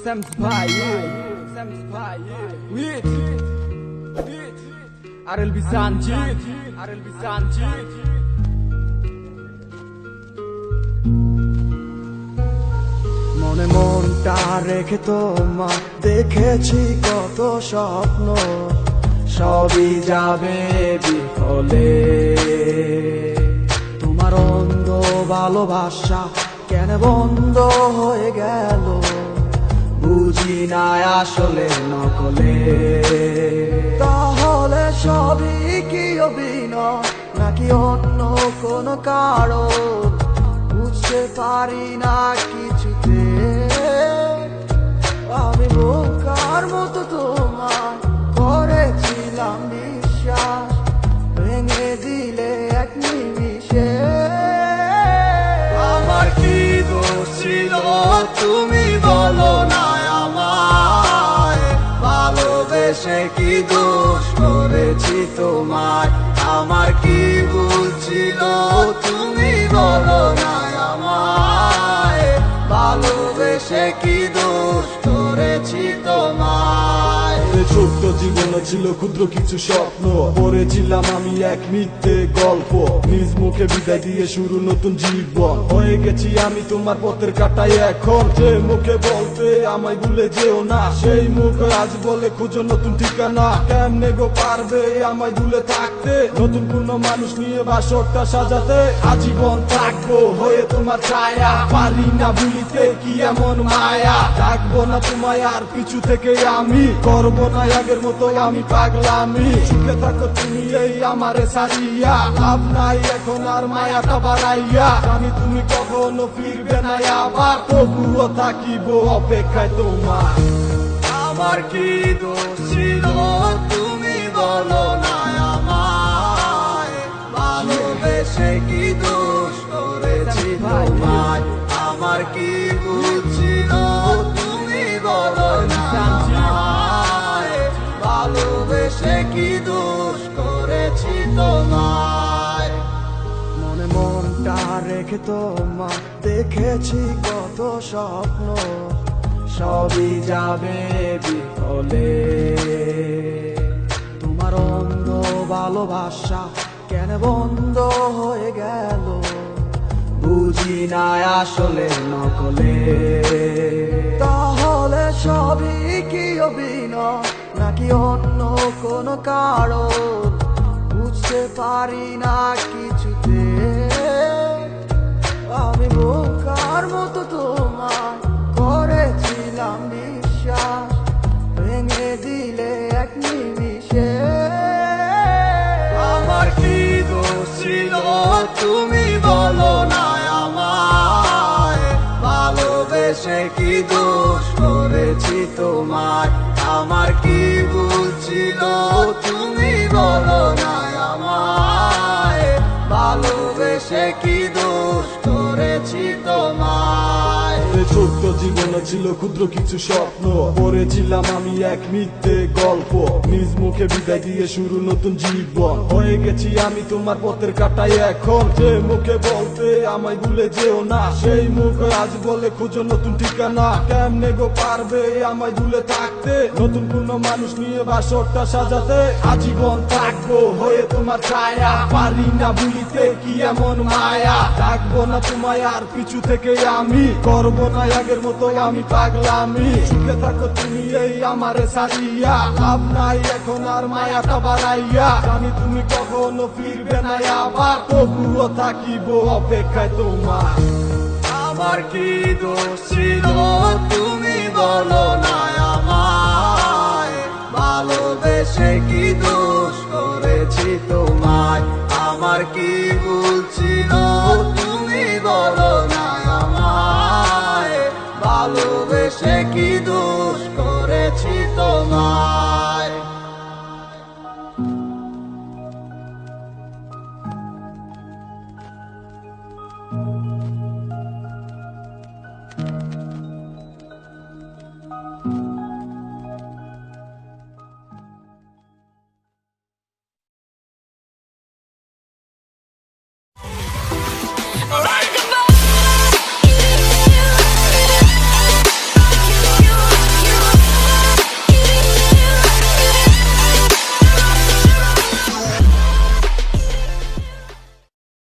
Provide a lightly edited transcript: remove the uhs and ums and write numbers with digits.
Sam's Fire, with RLB Sanjit, মনে মনটা রেখে তোমার দেখেছি কত স্বপ্ন, সবই যাবে বিফলে। তোমার অন্ধ ভালোবাসা কেন বন্ধ হয়ে গেল, বুঝি না আসলে নকলে। তাহলে সবই কি অভিনয় নাকি অন্য কোনো কারণ, বুঝতে পারি না কিছুতে। আমি বোকার মতো তোমার করেছিলাম বিশ্বাস, ভেঙে দিলে এক নিমিষে। আমার কি দোষ ছিল তুমি বলো না আমায়, ভালোবেসে কি দোষ করেছি তোমায়। আমার কি ভুল ছিল তুমি বলো না আমায়, ভালোবেসে কি দোষ করেছি তোমায়। ছোট্ট জীবনে ছিল ক্ষুদ্র কিছু স্বপ্ন, পড়েছিলাম আমি এক মিথ্যে গল্প। নিজ মুখে বিদায় দিয়ে শুরু নতুন জীবন, হয়ে গেছি আমি তোমার পথের কাটাই এখন। যে মুখে বলতে আমায় ভুলে যেও না, সেই মুখ আজ বলে খুঁজো নতুন ঠিকানা। কেমনে গো পারবে আমায় ভুলে থাকতে, নতুন কোনো মানুষ নিয়ে বাসরটা সাজাতে। আজীবন থাকবো হয়ে তোমার ছায়া, পারি না ভুলিতে কি এমন মায়া। ডাকবো না তোমায় আর পিছু থেকে আমি, করবো না আগের মতো আমি পাগলামি। সুখে থাকো তুমি এই আমারে সারিয়া, লাভ নাই এখন আর মায়াটা বাড়াইয়া। জানি তুমি কখনো ফিরবে না আবার, তবুও থাকিব অপেক্ষায় তোমার। আমার কি দোষ ছিল তুমি বলো না আমায়, ভালোবেসে কি দোষ করেছি তোমায়। আমার কি ভুল ছিল তুমি বলো না আমায়, ভালোবেসে কি দোষ করেছি তোমায়। মনে মনটা রেখে তোমার দেখেছি কত স্বপ্ন, সবই যাবে বিফলে। তোমার অন্ধ ভালোবাসা কেন বন্ধ হয়ে গেল, বুঝি না আসলে নকলে। তাহলে সবই কি অভিনয় নাকি অন্য কোনো কারণ, বুঝতে পারি না কিছুতে। আমি বোকার মতো তোমার করেছিলাম বিশ্বাস, ভেঙে দিলে এক নিমিষে। আমার কি দোষ ছিল তুমি বলো না আমায়, ভালোবেসে কি দোষ করেছি তোমায়। আমার কি ভুল ছিল তুমি বলো না আমায়, ভালোবেসে কি দোষ করেছি তোমায়। ছোট্ট জীবনে ছিল ক্ষুদ্র কিছু স্বপ্ন, পড়েছিলাম আমি এক মিথ্যে গল্প। নিজ মুখে বিদায় দিয়ে শুরু নতুন জীবন, হয়ে গেছি আমি তোমার পথের কাটাই এখন। যে মুখে বলতে আমায় ভুলে যেও না, সেই মুখ আজ বলে খুঁজো নতুন ঠিকানা। কেমনে গো পারবে আমায় ভুলে থাকতে, নতুন কোনো মানুষ নিয়ে বাসরটা সাজাতে। আজীবন থাকবো হয়ে তোমার ছায়া, পারি না ভুলিতে কি এমন মায়া। ডাকবো না তোমায় আর পিছু থেকে আমি, করবো না আগের মতো আমি পাগলামি। সুখে থাকো তুমি এই আমারে সারিয়া, লাভ নাই এখন আর মায়াটা বাড়াইয়া। জানি তুমি কখনো ফিরবে না আবার, তবুও থাকিব অপেক্ষায় তোমার। আমার কি দোষ ছিল তুমি বলো না আমায়, ভালোবেসে কি দোষ করেছি তোমায়। আমার কি ভুল ছিল তুমি বলো না আমায়, ভালোবেসে কি দোষ করেছি তোমায়।